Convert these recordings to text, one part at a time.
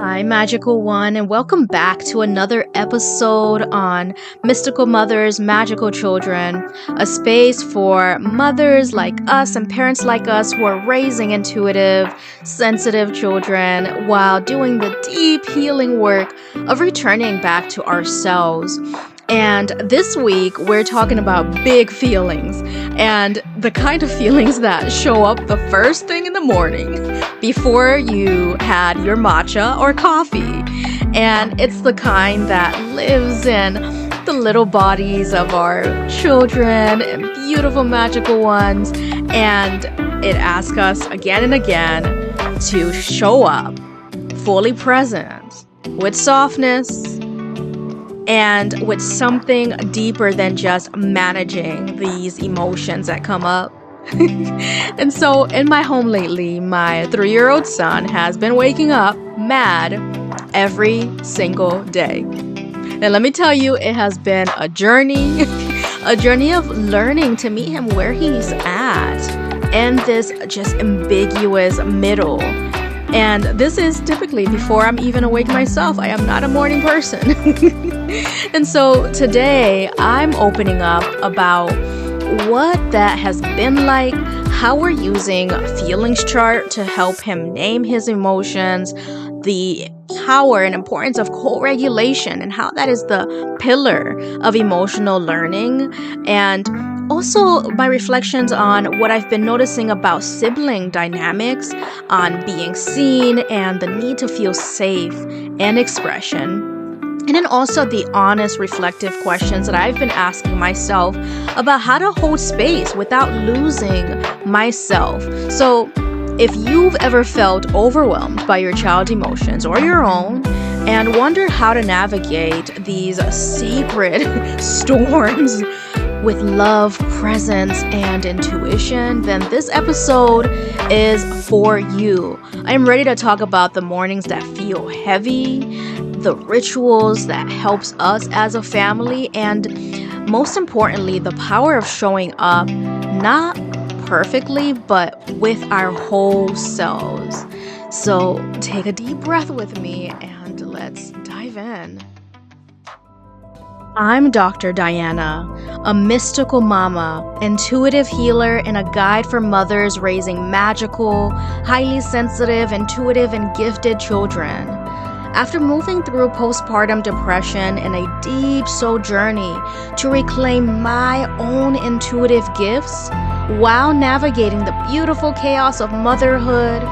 Hi, Magical One, and welcome back to another episode on Mystical Mothers, Magical Children, a space for mothers like us and parents like us who are raising intuitive, sensitive children while doing the deep healing work of returning back to ourselves. And this week, we're talking about big feelings and the kind of feelings that show up the first thing in the morning before you had your matcha or coffee. And it's the kind that lives in the little bodies of our children and beautiful magical ones. And it asks us again and again to show up fully present with softness and with something deeper than just managing these emotions that come up. And so in my home lately, my 3-year-old son has been waking up mad every single day. And let me tell you, it has been a journey, a journey of learning to meet him where he's at in this just ambiguous middle. And this is typically before I'm even awake myself. I am not a morning person. And so today I'm opening up about what that has been like, how we're using a feelings chart to help him name his emotions, the power and importance of co-regulation and how that is the pillar of emotional learning, and also my reflections on what I've been noticing about sibling dynamics, on being seen and the need to feel safe and expression. And then also the honest, reflective questions that I've been asking myself about how to hold space without losing myself. So if you've ever felt overwhelmed by your child's emotions or your own and wondered how to navigate these sacred storms with love, presence, and intuition, then this episode is for you. I'm ready to talk about the mornings that feel heavy, the rituals that helps us as a family, and most importantly, the power of showing up not perfectly, but with our whole selves. So take a deep breath with me and let's dive in. I'm Dr. Diana, a mystical mama, intuitive healer, and a guide for mothers raising magical, highly sensitive, intuitive, and gifted children. After moving through postpartum depression and a deep soul journey to reclaim my own intuitive gifts, while navigating the beautiful chaos of motherhood,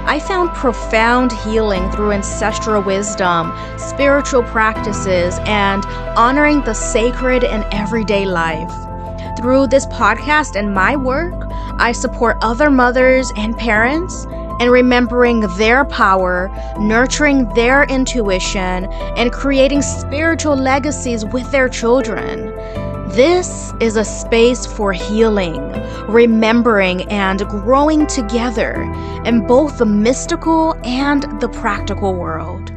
I found profound healing through ancestral wisdom, spiritual practices, and honoring the sacred in everyday life. Through this podcast and my work, I support other mothers and parents in remembering their power, nurturing their intuition, and creating spiritual legacies with their children. This is a space for healing, remembering, and growing together in both the mystical and the practical world.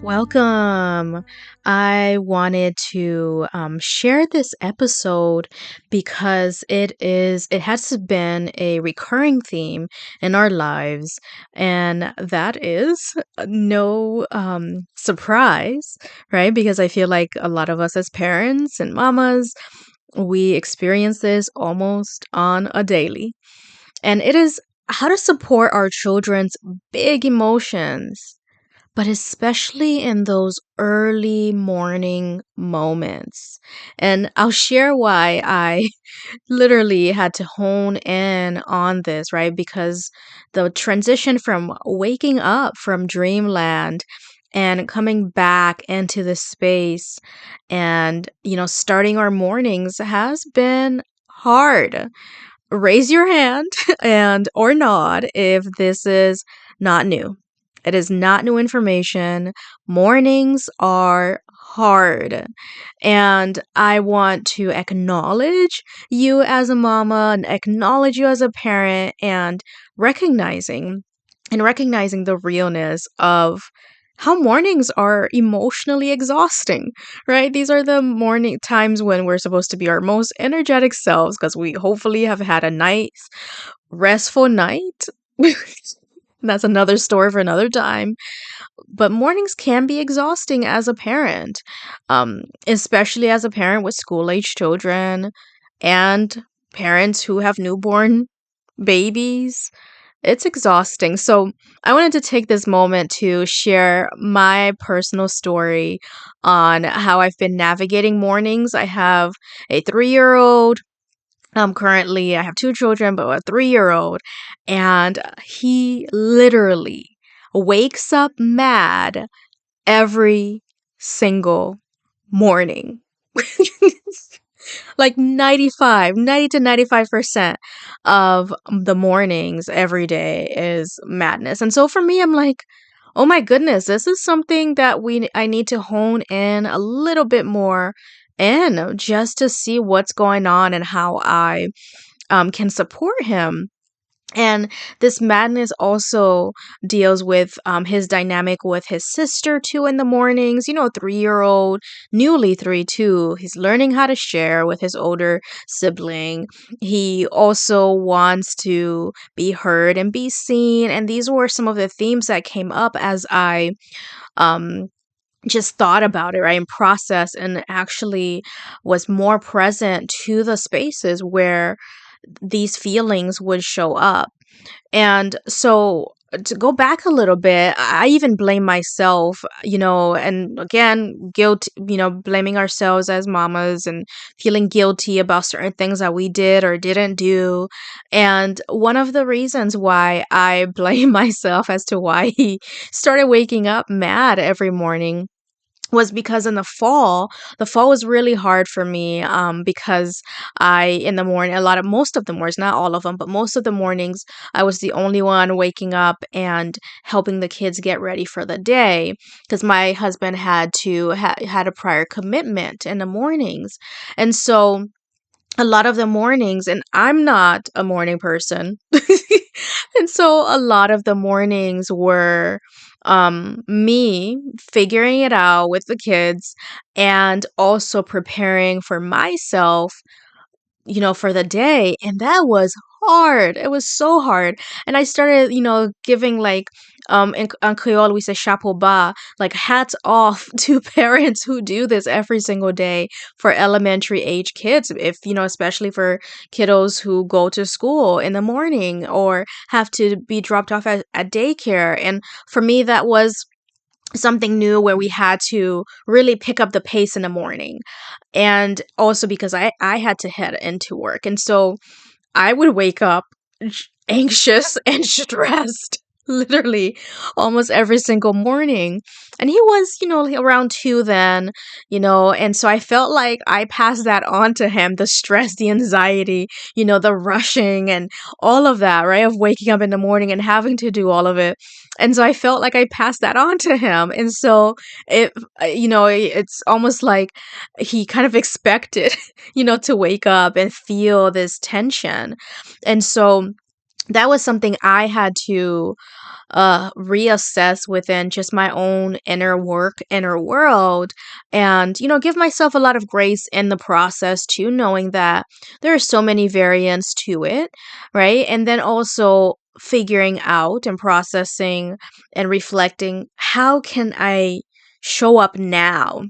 Welcome. I wanted to share this episode because it has been a recurring theme in our lives, and that is no surprise, right? Because I feel like a lot of us as parents and mamas, we experience this almost on a daily, and it is how to support our children's big emotions, but especially in those early morning moments. And I'll share why I literally had to hone in on this, right? Because the transition from waking up from dreamland and coming back into the space and, starting our mornings has been hard. Raise your hand and or nod if this is not new. It is not new information. Mornings are hard. And I want to acknowledge you as a mama and acknowledge you as a parent and recognizing the realness of how mornings are emotionally exhausting, right? These are the morning times when we're supposed to be our most energetic selves because we hopefully have had a nice, restful night. That's another story for another time. But mornings can be exhausting as a parent, especially as a parent with school age children and parents who have newborn babies. It's exhausting. So, I wanted to take this moment to share my personal story on how I've been navigating mornings. I have a 3-year old. Currently, I have two children, but a 3-year old, and he literally wakes up mad every single morning. Like 90 to 95% of the mornings every day is madness. And so for me, I'm like, oh my goodness, this is something that I need to hone in a little bit more in just to see what's going on and how I can support him. And this madness also deals with his dynamic with his sister too in the mornings. 3-year old, newly three too. He's learning how to share with his older sibling. He also wants to be heard and be seen. And these were some of the themes that came up as I um, just thought about it, right? And processed and actually was more present to the spaces where these feelings would show up. And so to go back a little bit, I even blame myself, and again, guilt, blaming ourselves as mamas and feeling guilty about certain things that we did or didn't do. And one of the reasons why I blame myself as to why he started waking up mad every morning was because in the fall was really hard for me, because in the morning, most of the mornings, not all of them, but most of the mornings, I was the only one waking up and helping the kids get ready for the day because my husband had a prior commitment in the mornings. And so a lot of the mornings, and I'm not a morning person. And so a lot of the mornings were me figuring it out with the kids and also preparing for myself, for the day. And that was hard. It was so hard. And I started, giving like, in Creole, we say chapeau bas, like hats off to parents who do this every single day for elementary age kids. If, especially for kiddos who go to school in the morning or have to be dropped off at daycare. And for me, that was something new where we had to really pick up the pace in the morning. And also because I had to head into work. And so I would wake up anxious and stressed literally almost every single morning. And he was, around 2 then, and so I felt like I passed that on to him, the stress, the anxiety, the rushing and all of that, right? Of waking up in the morning and having to do all of it. And so I felt like I passed that on to him. And so it's almost like he kind of expected, to wake up and feel this tension. And so that was something I had to reassess within just my own inner work, inner world, and, give myself a lot of grace in the process too, knowing that there are so many variants to it, right? And then also figuring out and processing and reflecting, how can I show up now?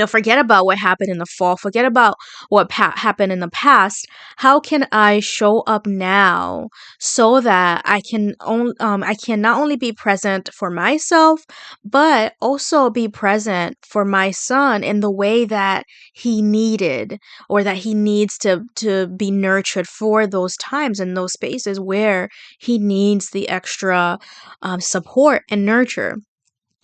Forget about what happened in the fall, forget about what happened in the past. How can I show up now so that I can not only be present for myself, but also be present for my son in the way that he needed or that he needs to be nurtured for those times and those spaces where he needs the extra support and nurture.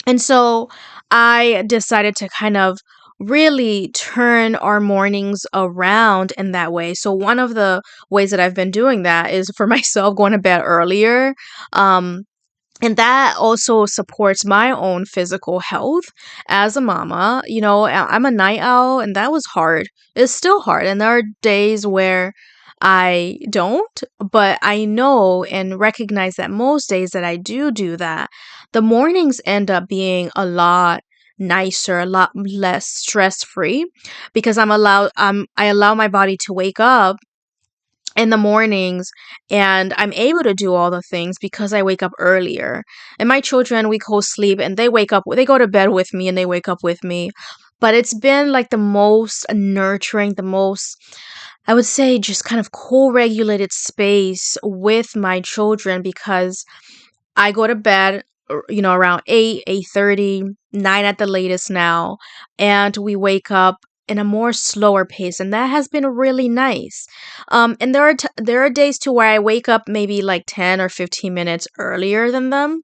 And so I decided to kind of really turn our mornings around in that way. So one of the ways that I've been doing that is for myself going to bed earlier. Um, and that also supports my own physical health as a mama. I'm a night owl, and that was hard. It's still hard. And there are days where I don't, but I know and recognize that most days that I do that, the mornings end up being a lot nicer, a lot less stress free because I allow my body to wake up in the mornings, and I'm able to do all the things because I wake up earlier. And my children, we co-sleep and they go to bed with me and they wake up with me. But it's been like the most nurturing, the most, I would say, just kind of co-regulated space with my children because I go to bed, around 8, 8:30, 9 at the latest now, and we wake up in a more slower pace, and that has been really nice. And there are days too where I wake up maybe like 10 or 15 minutes earlier than them,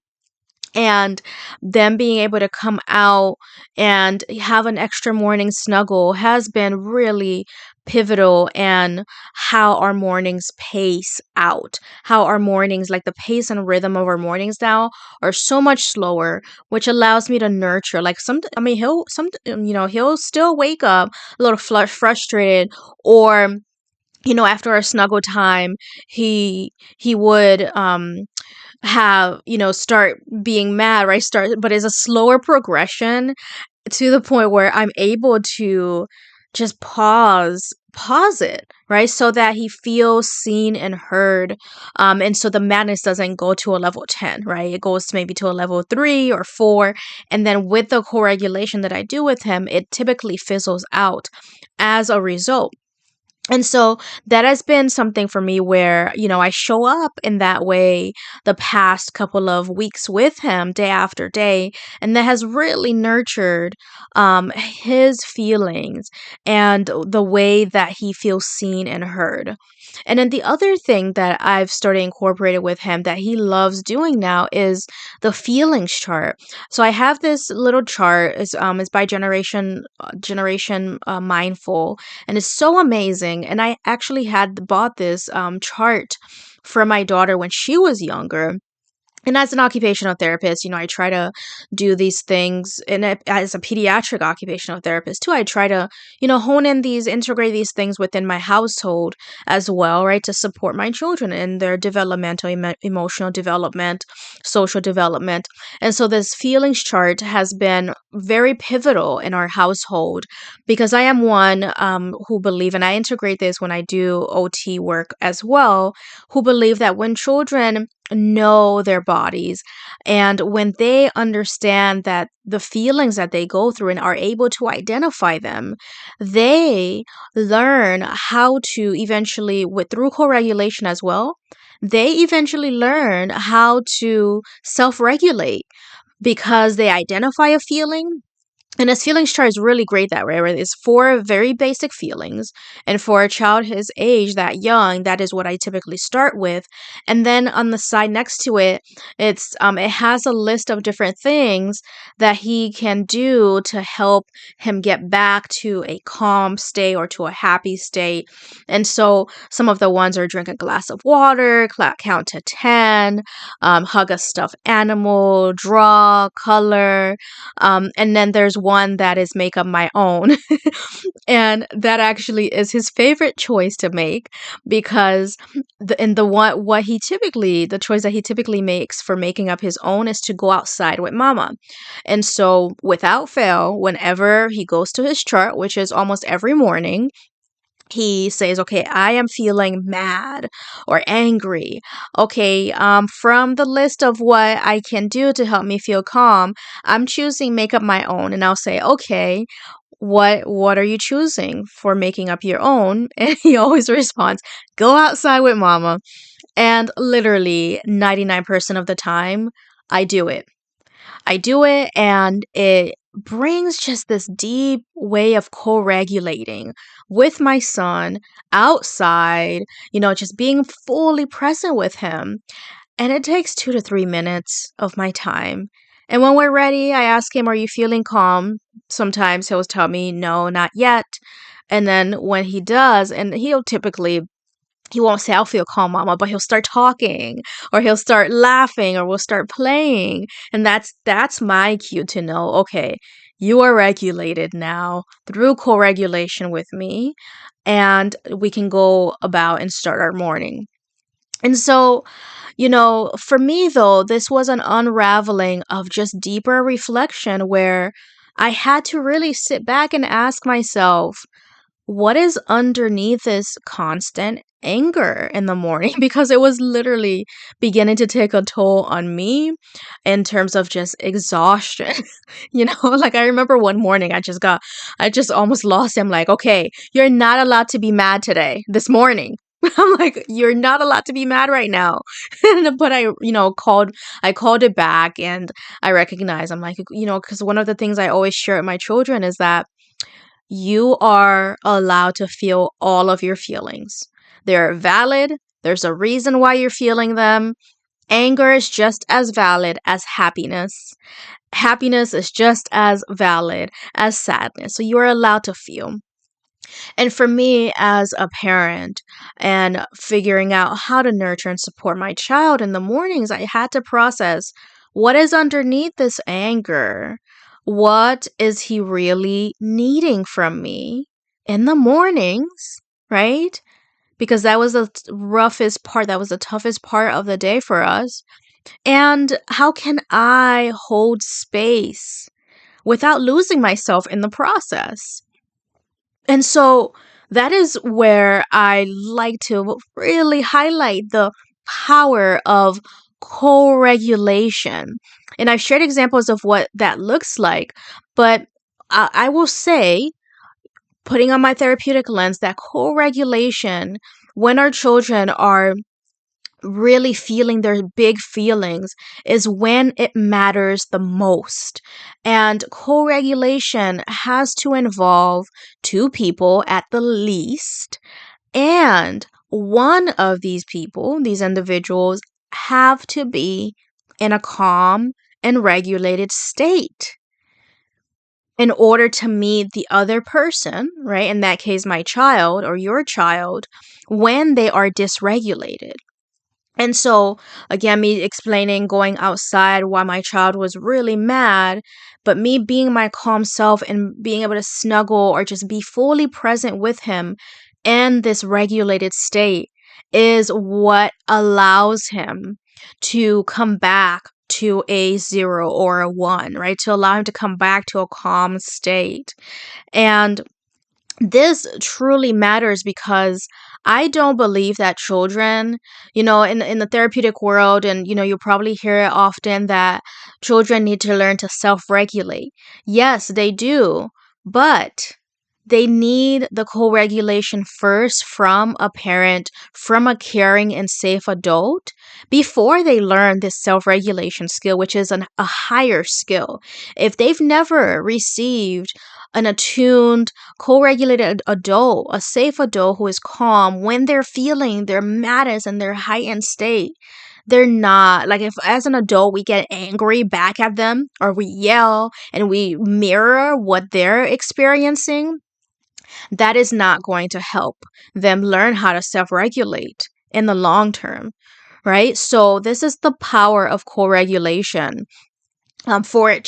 and them being able to come out and have an extra morning snuggle has been really pivotal, and how our mornings pace out, how our mornings, like the pace and rhythm of our mornings now, are so much slower, which allows me to nurture. Like I mean, he'll still wake up a little frustrated, or after a snuggle time, he would have, start being mad, right? But it's a slower progression to the point where I'm able to just pause it, right? So that he feels seen and heard. And so the madness doesn't go to a level 10, right? It goes to maybe to a level 3 or 4. And then with the co-regulation that I do with him, it typically fizzles out as a result. And so that has been something for me where, I show up in that way the past couple of weeks with him day after day. And that has really nurtured his feelings and the way that he feels seen and heard. And then the other thing that I've started incorporating with him that he loves doing now is the feelings chart. So I have this little chart. It's by Generation Mindful, and it's so amazing. And I actually had bought this chart for my daughter when she was younger. And as an occupational therapist, I try to do these things, and as a pediatric occupational therapist too, I try to, integrate these things within my household as well, right, to support my children in their developmental, emotional development, social development. And so this feelings chart has been very pivotal in our household because I am one who believe, and I integrate this when I do OT work as well, who believe that when children know their bodies, and when they understand that the feelings that they go through and are able to identify them, they learn how to eventually, with through co-regulation as well, they eventually learn how to self-regulate because they identify a feeling. And his feelings chart is really great that way, right? It's four very basic feelings. And for a child his age, that young, that is what I typically start with. And then on the side next to it, it has a list of different things that he can do to help him get back to a calm state or to a happy state. And so some of the ones are drink a glass of water, count to 10, hug a stuffed animal, draw, color, and then there's one that is make up my own. And that actually is his favorite choice to make because the choice that he typically makes for making up his own is to go outside with mama. And so without fail, whenever he goes to his chart, which is almost every morning, he says, okay, I am feeling mad or angry. Okay, from the list of what I can do to help me feel calm, I'm choosing make up my own. And I'll say, okay, what are you choosing for making up your own? And he always responds, go outside with mama. And literally 99% of the time, I do it. And it brings just this deep way of co-regulating with my son outside, just being fully present with him. And it takes 2 to 3 minutes of my time. And when we're ready, I ask him, are you feeling calm? Sometimes he'll tell me, no, not yet. And then when he does, and he won't say, I'll feel calm, mama, but he'll start talking or he'll start laughing or we'll start playing. And that's my cue to know, okay, you are regulated now through co-regulation with me, and we can go about and start our morning. And so, for me though, this was an unraveling of just deeper reflection where I had to really sit back and ask myself, what is underneath this constant anger in the morning? Because it was literally beginning to take a toll on me in terms of just exhaustion. Like I remember one morning I just almost lost him. Like, okay, you're not allowed to be mad today, this morning. I'm like, you're not allowed to be mad right now. But I called it back, and I recognize, I'm like, because one of the things I always share with my children is that you are allowed to feel all of your feelings. They're valid. There's a reason why you're feeling them. Anger is just as valid as happiness. Happiness is just as valid as sadness. So you're allowed to feel. And for me, as a parent and figuring out how to nurture and support my child in the mornings, I had to process what is underneath this anger. What is he really needing from me in the mornings, right? Because that was the roughest part, that was the toughest part of the day for us. And how can I hold space without losing myself in the process? And so that is where I like to really highlight the power of co regulation. And I've shared examples of what that looks like, but I will say, putting on my therapeutic lens, that co regulation, when our children are really feeling their big feelings, is when it matters the most. And co regulation has to involve two people at the least. And one of these people, these individuals, have to be in a calm and regulated state in order to meet the other person, right? In that case, my child or your child, when they are dysregulated. And so, again, me explaining going outside why my child was really mad, but me being my calm self and being able to snuggle or just be fully present with him in this regulated state is what allows him to come back to a 0 or a 1, right? To allow him to come back to a calm state. And this truly matters because I don't believe that children, in the therapeutic world, and you'll probably hear it often that children need to learn to self-regulate. Yes, they do, but they need the co-regulation first from a parent, from a caring and safe adult, before they learn this self-regulation skill, which is a higher skill. If they've never received an attuned, co-regulated adult, a safe adult who is calm when they're feeling their madness and their heightened state, they're not like, if as an adult we get angry back at them or we yell and we mirror what they're experiencing, that is not going to help them learn how to self-regulate in the long term, right? So this is the power of co-regulation, for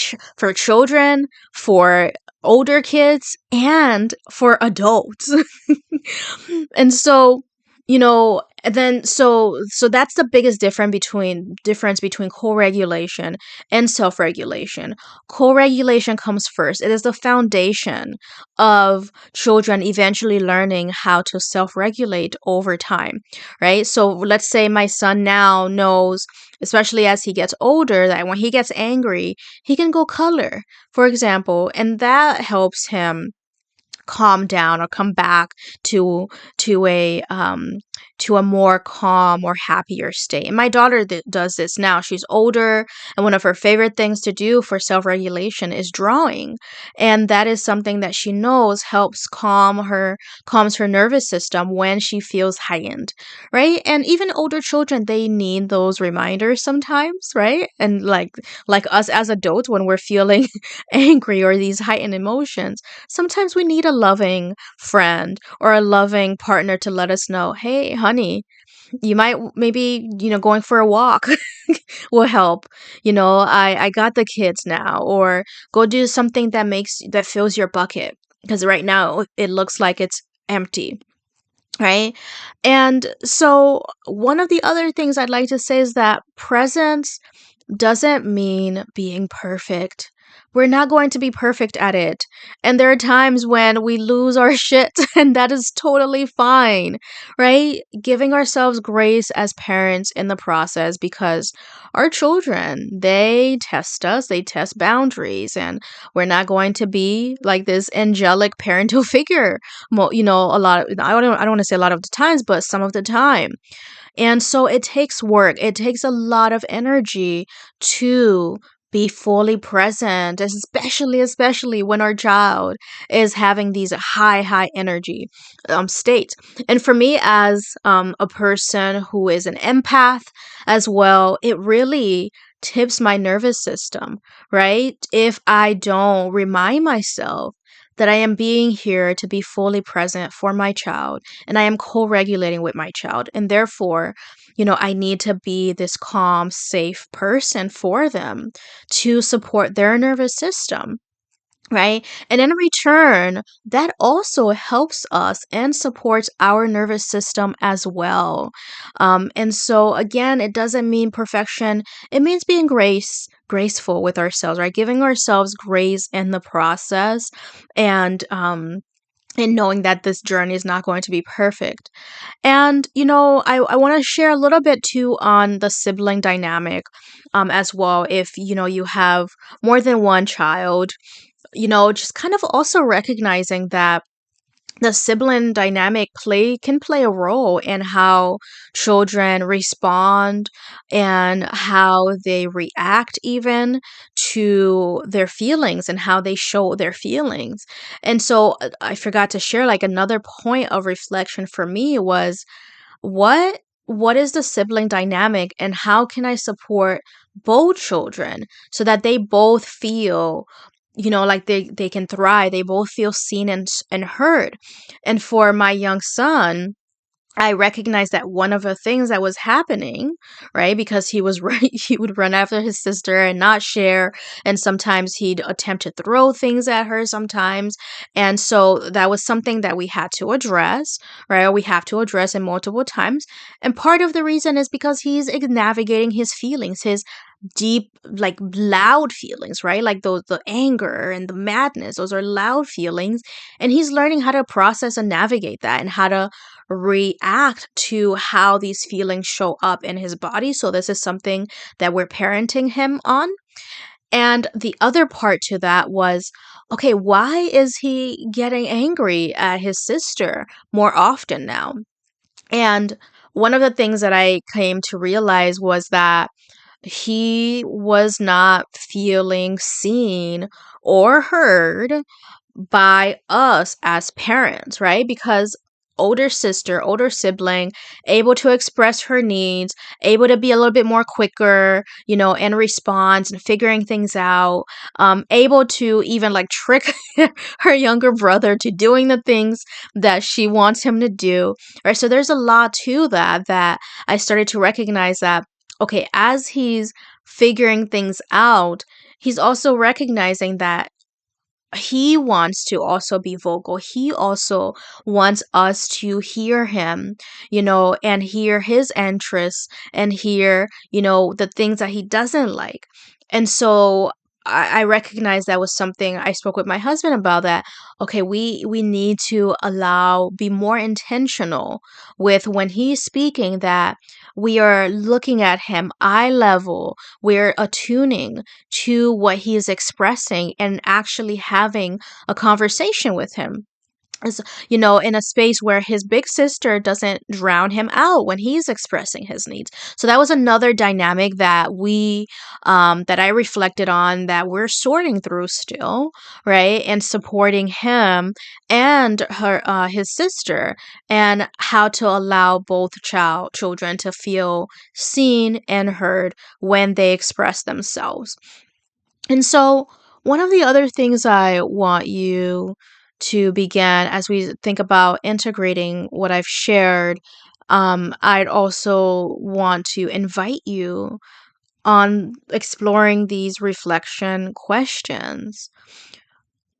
children, for older kids, and for adults. And so, so that's the biggest difference between co-regulation and self-regulation. Co-regulation comes first. It is the foundation of children eventually learning how to self-regulate over time, right? So let's say my son now knows, especially as he gets older, that when he gets angry, he can go color, for example, and that helps him calm down or come back to to a um to a more calm or happier state. And my daughter does this now. She's older, and one of her favorite things to do for self-regulation is drawing. And that is something that she knows helps calms her nervous system when she feels heightened, right? And even older children, they need those reminders sometimes, right? And like us as adults, when we're feeling angry or these heightened emotions, sometimes we need a loving friend or a loving partner to let us know, hey, honey, you might maybe, going for a walk will help. I got the kids now, or go do something that fills your bucket, because right now it looks like it's empty. Right. And so, one of the other things I'd like to say is that presence doesn't mean being perfect. We're not going to be perfect at it. And there are times when we lose our shit, and that is totally fine, right? Giving ourselves grace as parents in the process, because our children, they test us, they test boundaries, and we're not going to be like this angelic parental figure. A lot of, I don't want to say a lot of the times, but some of the time. And so it takes work. It takes a lot of energy to be fully present, especially when our child is having these high energy states. And for me, as a person who is an empath as well, it really tips my nervous system, right? If I don't remind myself that I am being here to be fully present for my child, and I am co-regulating with my child, and therefore, I need to be this calm, safe person for them to support their nervous system, right? And in return, that also helps us and supports our nervous system as well. And so again, it doesn't mean perfection. It means being graceful with ourselves, right? Giving ourselves grace in the process, and knowing that this journey is not going to be perfect. And, I want to share a little bit too on the sibling dynamic as well. If, you have more than one child, just kind of also recognizing that the sibling dynamic can play a role in how children respond and how they react even to their feelings and how they show their feelings. And so I forgot to share, like, another point of reflection for me was, what is the sibling dynamic, and how can I support both children so that they both feel, like they can thrive, they both feel seen and heard. And for my young son, I recognized that one of the things that was happening, right, because he would run after his sister and not share, and sometimes he'd attempt to throw things at her sometimes. And so that was something that we had to address, right? We have to address it multiple times. And part of the reason is because he's navigating his feelings, his deep, like, loud feelings, right? Like those, the anger and the madness, those are loud feelings, and he's learning how to process and navigate that, and how to react to how these feelings show up in his body. So this is something that we're parenting him on. And the other part to that was, okay, why is he getting angry at his sister more often now? And one of the things that I came to realize was that he was not feeling seen or heard by us as parents, right? Because older sibling, able to express her needs, able to be a little bit more quicker, in response and figuring things out, able to even like trick her younger brother to doing the things that she wants him to do, right? So there's a lot to that I started to recognize that, okay, as he's figuring things out, he's also recognizing that he wants to also be vocal. He also wants us to hear him, and hear his interests, and hear, the things that he doesn't like. And so I recognize that was something I spoke with my husband about, that, okay, we need to be more intentional with when he's speaking, that we are looking at him eye level, we're attuning to what he is expressing, and actually having a conversation with him. As, in a space where his big sister doesn't drown him out when he's expressing his needs. So that was another dynamic that that I reflected on, that we're sorting through still, right? And supporting him and his sister, and how to allow both children to feel seen and heard when they express themselves. And so, one of the other things I want you to begin, as we think about integrating what I've shared, I'd also want to invite you on exploring these reflection questions.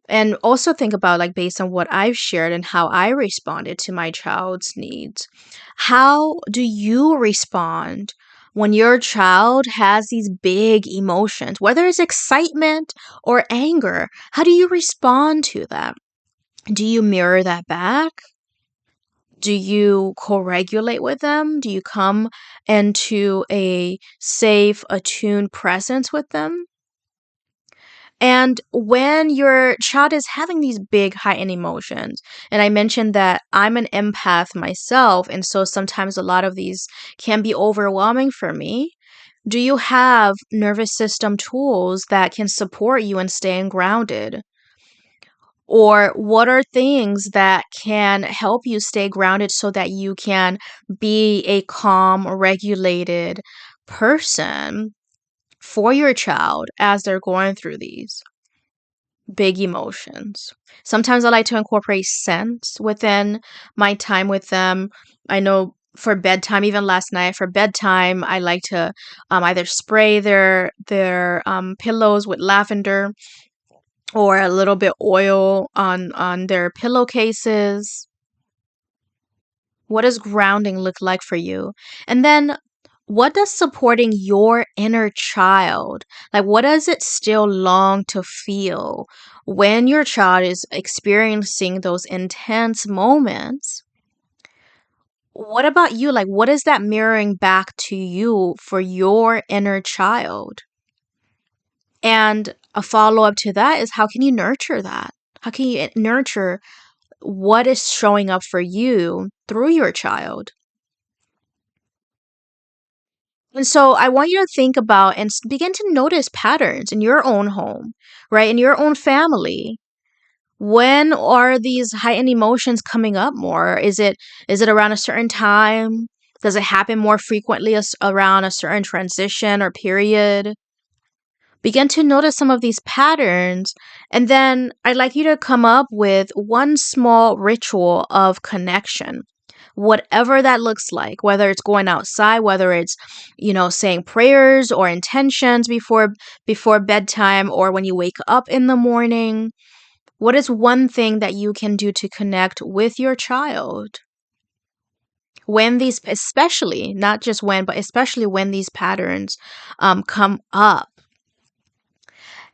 And also think about, like, based on what I've shared and how I responded to my child's needs, how do you respond when your child has these big emotions, whether it's excitement or anger, how do you respond to that? Do you mirror that back? Do you co-regulate with them? Do you come into a safe, attuned presence with them? And when your child is having these big heightened emotions, and I mentioned that I'm an empath myself, and so sometimes a lot of these can be overwhelming for me. Do you have nervous system tools that can support you in staying grounded? Or what are things that can help you stay grounded so that you can be a calm, regulated person for your child as they're going through these big emotions? Sometimes I like to incorporate scents within my time with them. I know for bedtime, even last night for bedtime, I like to either spray their pillows with lavender or a little bit oil on their pillowcases. What does grounding look like for you? And then what does supporting your inner child, like what does it still long to feel when your child is experiencing those intense moments? What about you? Like what is that mirroring back to you for your inner child? And a follow up to that is how can you nurture that? How can you nurture what is showing up for you through your child? And so I want you to think about and begin to notice patterns in your own home, right? In your own family. When are these heightened emotions coming up more? Is it around a certain time? Does it happen more frequently around a certain transition or period? Begin to notice some of these patterns, and then I'd like you to come up with one small ritual of connection. Whatever that looks like, whether it's going outside, whether it's, saying prayers or intentions before bedtime or when you wake up in the morning. What is one thing that you can do to connect with your child? When these, especially, not just when, but especially when these patterns come up.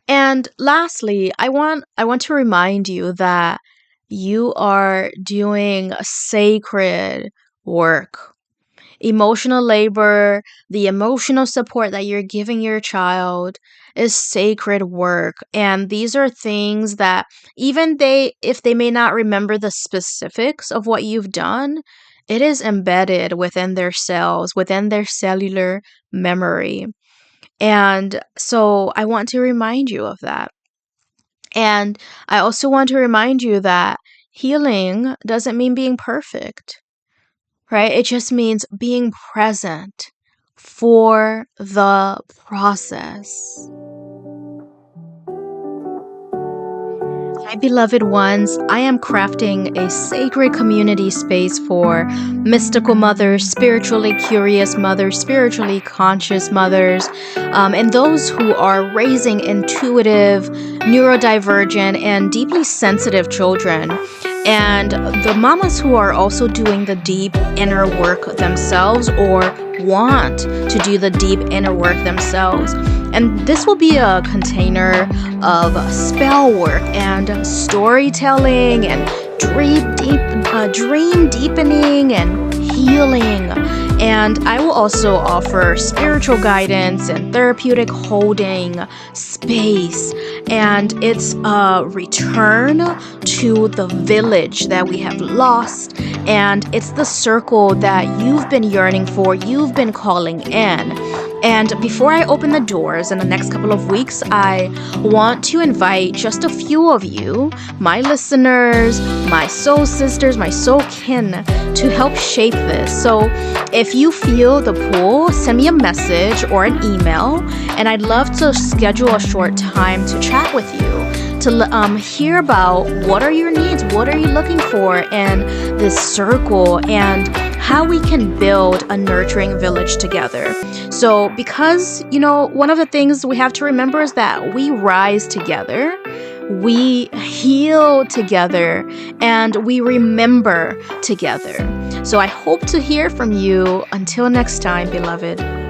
And lastly, I want to remind you that you are doing a sacred work. Emotional labor, the emotional support that you're giving your child is sacred work. And these are things that even if they may not remember the specifics of what you've done, it is embedded within their cells, within their cellular memory. And so I want to remind you of that. And I also want to remind you that healing doesn't mean being perfect, right? It just means being present for the process. My beloved ones, I am crafting a sacred community space for mystical mothers, spiritually curious mothers, spiritually conscious mothers, and those who are raising intuitive, neurodivergent, and deeply sensitive children. And the mamas who are also doing the deep inner work themselves or want to do the deep inner work themselves. And this will be a container of spell work and storytelling and dream deepening and healing. And I will also offer spiritual guidance and therapeutic holding space. And it's a return to the village that we have lost. And it's the circle that you've been yearning for, you've been calling in. And before I open the doors in the next couple of weeks, I want to invite just a few of you, my listeners, my soul sisters, my soul kin, to help shape this. So if you feel the pull, send me a message or an email, and I'd love to schedule a short time to chat with you, to hear about what are your needs, what are you looking for in this circle, and how we can build a nurturing village together. So because, one of the things we have to remember is that we rise together, we heal together, and we remember together. So I hope to hear from you. Until next time, beloved.